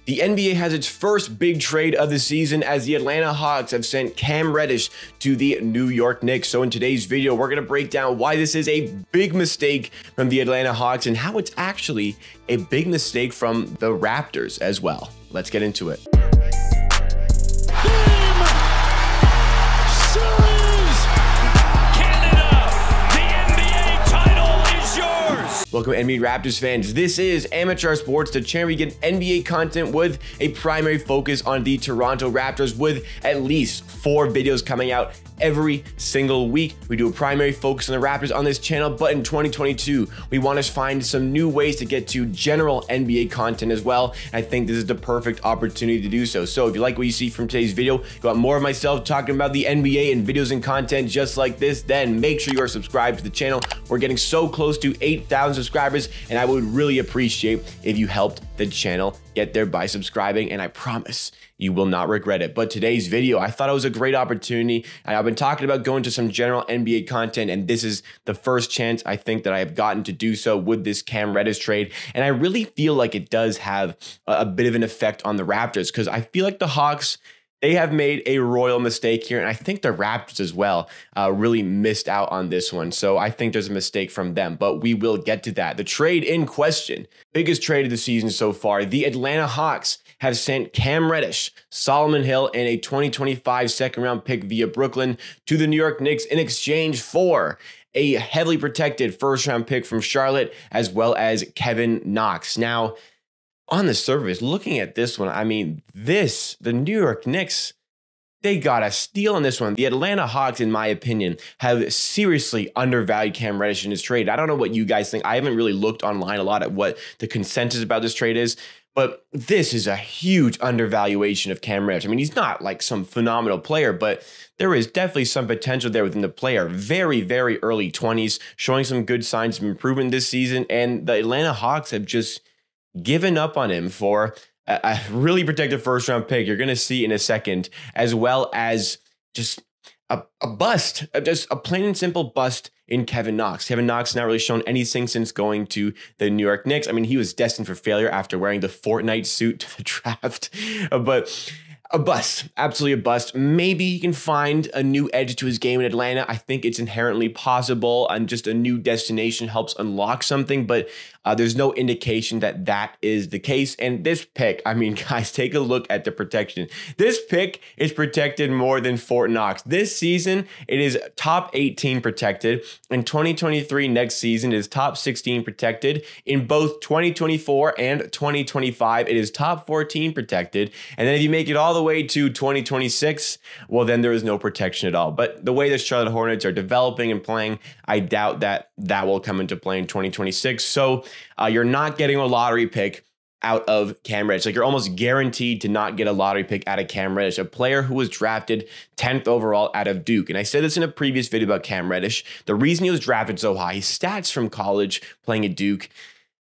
The NBA has its first big trade of the season as the Atlanta Hawks have sent Cam Reddish to the New York Knicks. So in today's video, we're going to break down why this is a big mistake from the Atlanta Hawks and how it's actually a big mistake from the Raptors as well. Let's get into it. Welcome NBA Raptors fans. This is Amateur Sports, the channel where we get NBA content with a primary focus on the Toronto Raptors with at least 4 videos coming out every single week. We do a primary focus on the Raptors on this channel, but in 2022, we want to find some new ways to get to general NBA content as well. And I think this is the perfect opportunity to do so. So if you like what you see from today's video, you want more of myself talking about the NBA and videos and content just like this, then make sure you are subscribed to the channel. We're getting so close to 8,000 subscribers, and I would really appreciate if you helped the channel get there by subscribing, and I promise you will not regret it. But today's video, I thought it was a great opportunity. I've been talking about going to some general NBA content, and this is the first chance I think that I have gotten to do so with this Cam Reddish trade. And I really feel like it does have a bit of an effect on the Raptors, because I feel like the Hawks, they have made a royal mistake here, and I think the Raptors as well really missed out on this one. So I think there's a mistake from them, but we will get to that. The trade in question, biggest trade of the season so far, the Atlanta Hawks have sent Cam Reddish, Solomon Hill, and a 2025 second-round pick via Brooklyn to the New York Knicks in exchange for a heavily protected first-round pick from Charlotte, as well as Kevin Knox. Now, on the surface, looking at this one, I mean, the New York Knicks, they got a steal on this one. The Atlanta Hawks, in my opinion, have seriously undervalued Cam Reddish in this trade. I don't know what you guys think. I haven't really looked online a lot at what the consensus about this trade is, but this is a huge undervaluation of Cam Reddish. I mean, he's not like some phenomenal player, but there is definitely some potential there within the player. Very, very early 20s, showing some good signs of improvement this season, and the Atlanta Hawks have just given up on him for a really protected first-round pick. You're going to see in a second, as well as just a bust, just a plain and simple bust in Kevin Knox. Kevin Knox not really shown anything since going to the New York Knicks. I mean, he was destined for failure after wearing the Fortnite suit to the draft, but a bust, absolutely a bust. Maybe he can find a new edge to his game in Atlanta. I think it's inherently possible, and just a new destination helps unlock something, but there's no indication that that is the case. And this pick, I mean, guys, take a look at the protection. This pick is protected more than Fort Knox. This season, it is top 18 protected. In 2023, next season, it is top 16 protected. In both 2024 and 2025, it is top 14 protected. And then if you make it all the way to 2026, well, then there is no protection at all. But the way the Charlotte Hornets are developing and playing, I doubt that that will come into play in 2026. So you're not getting a lottery pick out of Cam Reddish. Like, you're almost guaranteed to not get a lottery pick out of Cam Reddish, a player who was drafted 10th overall out of Duke. And I said this in a previous video about Cam Reddish. The reason he was drafted so high, his stats from college playing at Duke,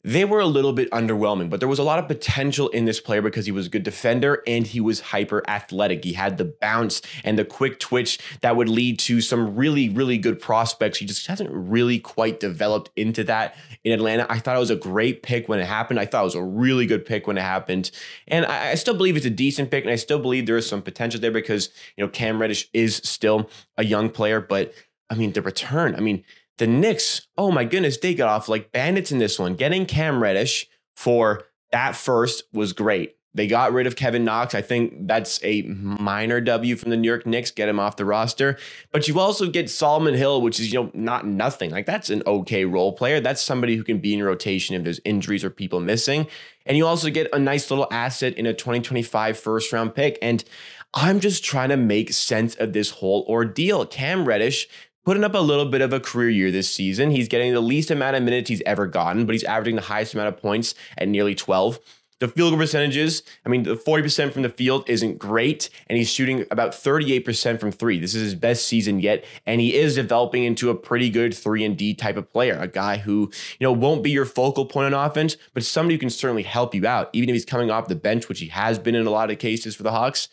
they were a little bit underwhelming, but there was a lot of potential in this player because he was a good defender and he was hyper athletic. He had the bounce and the quick twitch that would lead to some really, really good prospects. He just hasn't really quite developed into that in Atlanta. I thought it was a great pick when it happened. I thought it was a really good pick when it happened. And I still believe it's a decent pick, and I still believe there is some potential there because, you know, Cam Reddish is still a young player. But I mean, the return, I mean, the Knicks, oh my goodness, they got off like bandits in this one. Getting Cam Reddish for that first was great. They got rid of Kevin Knox. I think that's a minor W from the New York Knicks, get him off the roster. But you also get Solomon Hill, which is, you know, not nothing. Like, that's an okay role player. That's somebody who can be in rotation if there's injuries or people missing. And you also get a nice little asset in a 2025 first-round pick. And I'm just trying to make sense of this whole ordeal. Cam Reddish putting up a little bit of a career year this season. He's getting the least amount of minutes he's ever gotten, but he's averaging the highest amount of points at nearly 12. The field goal percentages, I mean, the 40% from the field isn't great, and he's shooting about 38% from 3. This is his best season yet, and he is developing into a pretty good 3-and-D type of player, a guy who, you know, won't be your focal point on offense, but somebody who can certainly help you out, even if he's coming off the bench, which he has been in a lot of cases for the Hawks.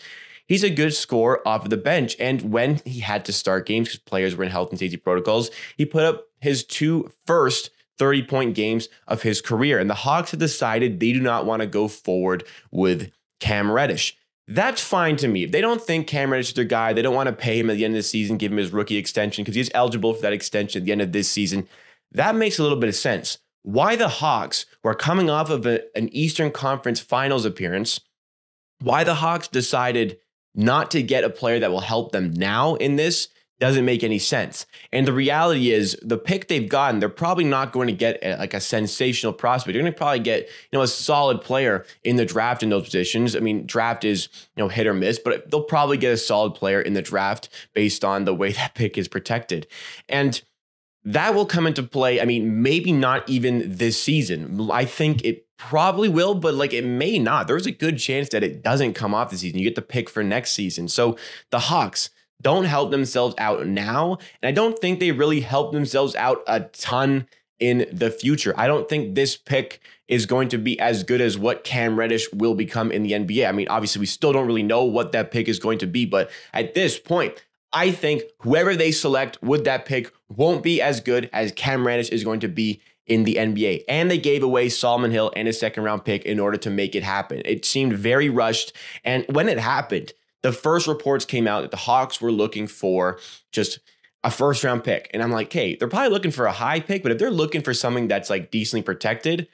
He's a good scorer off of the bench, and when he had to start games because players were in health and safety protocols, he put up his 2 first 30-point games of his career. And the Hawks have decided they do not want to go forward with Cam Reddish. That's fine to me. If they don't think Cam Reddish is their guy, they don't want to pay him at the end of the season, give him his rookie extension because he's eligible for that extension at the end of this season. That makes a little bit of sense. Why the Hawks, who are coming off of an Eastern Conference Finals appearance, why the Hawks decided not to get a player that will help them now in this doesn't make any sense. And the reality is the pick they've gotten, they're probably not going to get like a sensational prospect. They're going to probably get, a solid player in the draft in those positions. I mean, draft is, hit or miss, but they'll probably get a solid player in the draft based on the way that pick is protected. And that will come into play. I mean, maybe not even this season. I think it probably will, but it may not. There's a good chance that it doesn't come off the season. You get the pick for next season. So the Hawks don't help themselves out now. And I don't think they really help themselves out a ton in the future. I don't think this pick is going to be as good as what Cam Reddish will become in the NBA. I mean, obviously, we still don't really know what that pick is going to be. But at this point, I think whoever they select with that pick won't be as good as Cam Reddish is going to be in the NBA. And they gave away Solomon Hill and a second-round pick in order to make it happen. It seemed very rushed. And when it happened, the first reports came out that the Hawks were looking for just a first-round pick. And I'm like, hey, they're probably looking for a high pick, but if they're looking for something that's decently protected,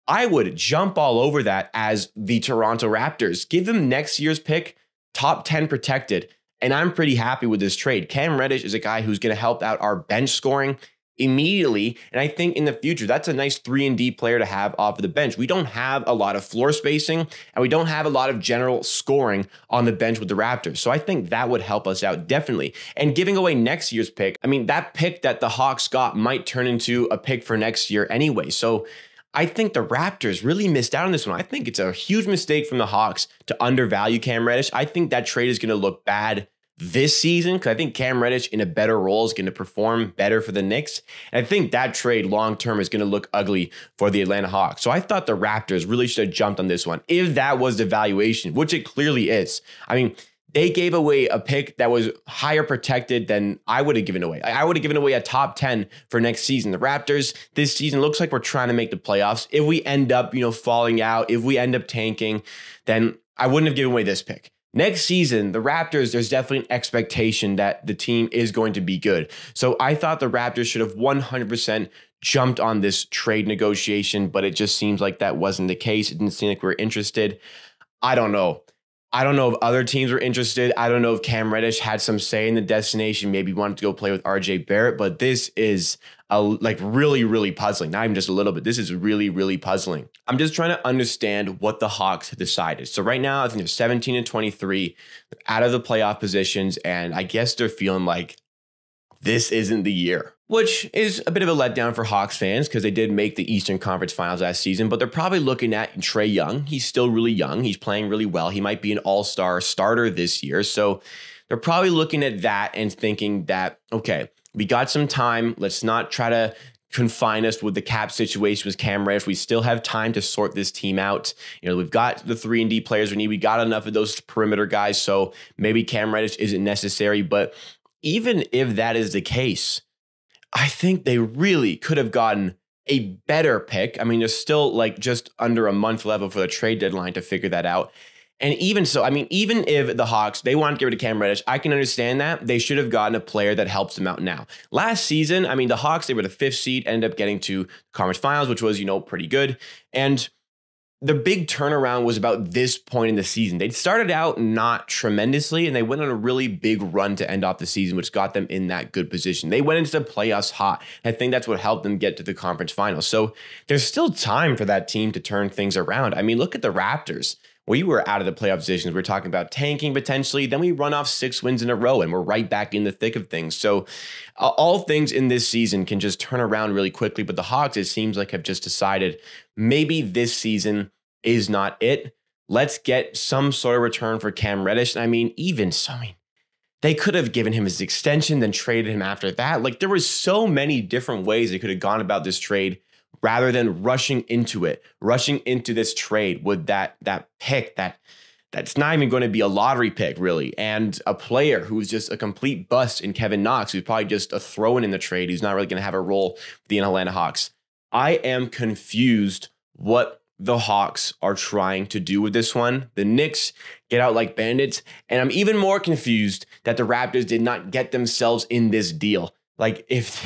I would jump all over that as the Toronto Raptors. Give them next year's pick, top 10 protected. And I'm pretty happy with this trade. Cam Reddish is a guy who's going to help out our bench scoring immediately. And I think in the future, that's a nice 3-and-D player to have off of the bench. We don't have a lot of floor spacing and we don't have a lot of general scoring on the bench with the Raptors. So I think that would help us out definitely. And giving away next year's pick, I mean, that pick that the Hawks got might turn into a pick for next year anyway. So I think the Raptors really missed out on this one. I think it's a huge mistake from the Hawks to undervalue Cam Reddish. I think that trade is going to look bad this season because I think Cam Reddish in a better role is going to perform better for the Knicks. And I think that trade long-term is going to look ugly for the Atlanta Hawks. So I thought the Raptors really should have jumped on this one if that was the valuation, which it clearly is. I mean, they gave away a pick that was higher protected than I would have given away. I would have given away a top 10 for next season. The Raptors this season looks like we're trying to make the playoffs. If we end up, falling out, if we end up tanking, then I wouldn't have given away this pick. Next season, the Raptors, there's definitely an expectation that the team is going to be good. So I thought the Raptors should have 100% jumped on this trade negotiation, but it just seems like that wasn't the case. It didn't seem like we were interested. I don't know. I don't know if other teams were interested. I don't know if Cam Reddish had some say in the destination, maybe wanted to go play with RJ Barrett, but this is really, really puzzling. Not even just a little bit. This is really, really puzzling. I'm just trying to understand what the Hawks have decided. So right now, I think they're 17-23, out of the playoff positions, and I guess they're feeling like this isn't the year, which is a bit of a letdown for Hawks fans because they did make the Eastern Conference Finals last season, but they're probably looking at Trae Young. He's still really young. He's playing really well. He might be an all-star starter this year. So they're probably looking at that and thinking that, okay, we got some time. Let's not try to confine us with the cap situation with Cam Reddish. We still have time to sort this team out. We've got the 3-and-D players we need. We got enough of those perimeter guys. So maybe Cam Reddish isn't necessary, but even if that is the case, I think they really could have gotten a better pick. I mean, there's still just under a month level for the trade deadline to figure that out. And even so, I mean, even if the Hawks, they want to get rid of Cam Reddish, I can understand that. They should have gotten a player that helps them out now. Last season, I mean, the Hawks, they were the 5th seed, ended up getting to conference finals, which was, pretty good. And the big turnaround was about this point in the season. They'd started out not tremendously, and they went on a really big run to end off the season, which got them in that good position. They went into the playoffs hot. I think that's what helped them get to the conference finals. So there's still time for that team to turn things around. I mean, look at the Raptors. We were out of the playoff positions. We're talking about tanking potentially. Then we run off 6 wins in a row, and we're right back in the thick of things. So all things in this season can just turn around really quickly. But the Hawks, it seems like, have just decided maybe this season is not it. Let's get some sort of return for Cam Reddish. I mean, even so, they could have given him his extension, then traded him after that. There was so many different ways they could have gone about this trade rather than rushing into this trade with that pick that's not even going to be a lottery pick, really, and a player who's just a complete bust in Kevin Knox, who's probably just a throw-in in the trade, who's not really going to have a role for the Atlanta Hawks. I am confused what the Hawks are trying to do with this one. The Knicks get out like bandits, and I'm even more confused that the Raptors did not get themselves in this deal. Like if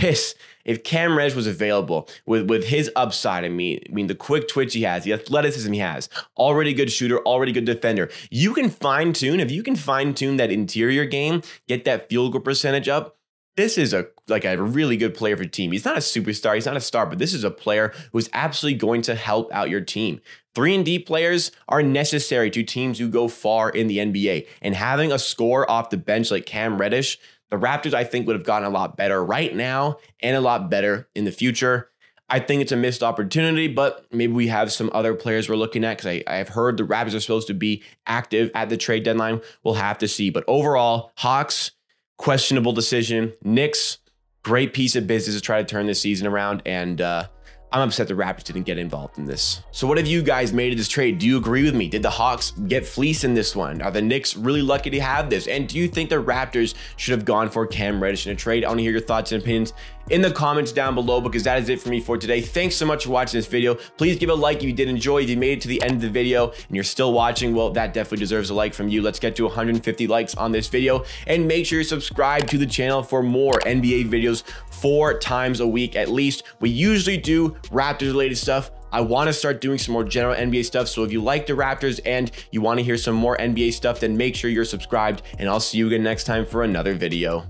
Cam Reddish was available with his upside, I mean the quick twitch he has, the athleticism he has, already good shooter, already good defender. You can fine-tune, if you can fine-tune that interior game, get that field goal percentage up, this is a really good player for your team. He's not a superstar, he's not a star, but this is a player who's absolutely going to help out your team. 3-and-D players are necessary to teams who go far in the NBA. And having a scorer off the bench like Cam Reddish, the Raptors, I think, would have gotten a lot better right now and a lot better in the future. I think it's a missed opportunity, but maybe we have some other players we're looking at because I have heard the Raptors are supposed to be active at the trade deadline. We'll have to see. But overall, Hawks, questionable decision. Knicks, great piece of business to try to turn this season around. And I'm upset the Raptors didn't get involved in this. So what have you guys made of this trade? Do you agree with me? Did the Hawks get fleeced in this one? Are the Knicks really lucky to have this? And do you think the Raptors should have gone for Cam Reddish in a trade? I want to hear your thoughts and opinions in the comments down below, because that is it for me for today. Thanks so much for watching this video. Please give a like if you did enjoy. If you made it to the end of the video and you're still watching, well, that definitely deserves a like from you. Let's get to 150 likes on this video, and make sure you subscribe to the channel for more NBA videos 4 times a week at least. We usually do Raptors related stuff. I want to start doing some more general NBA stuff. So if you like the Raptors and you want to hear some more NBA stuff, then make sure you're subscribed, and I'll see you again next time for another video.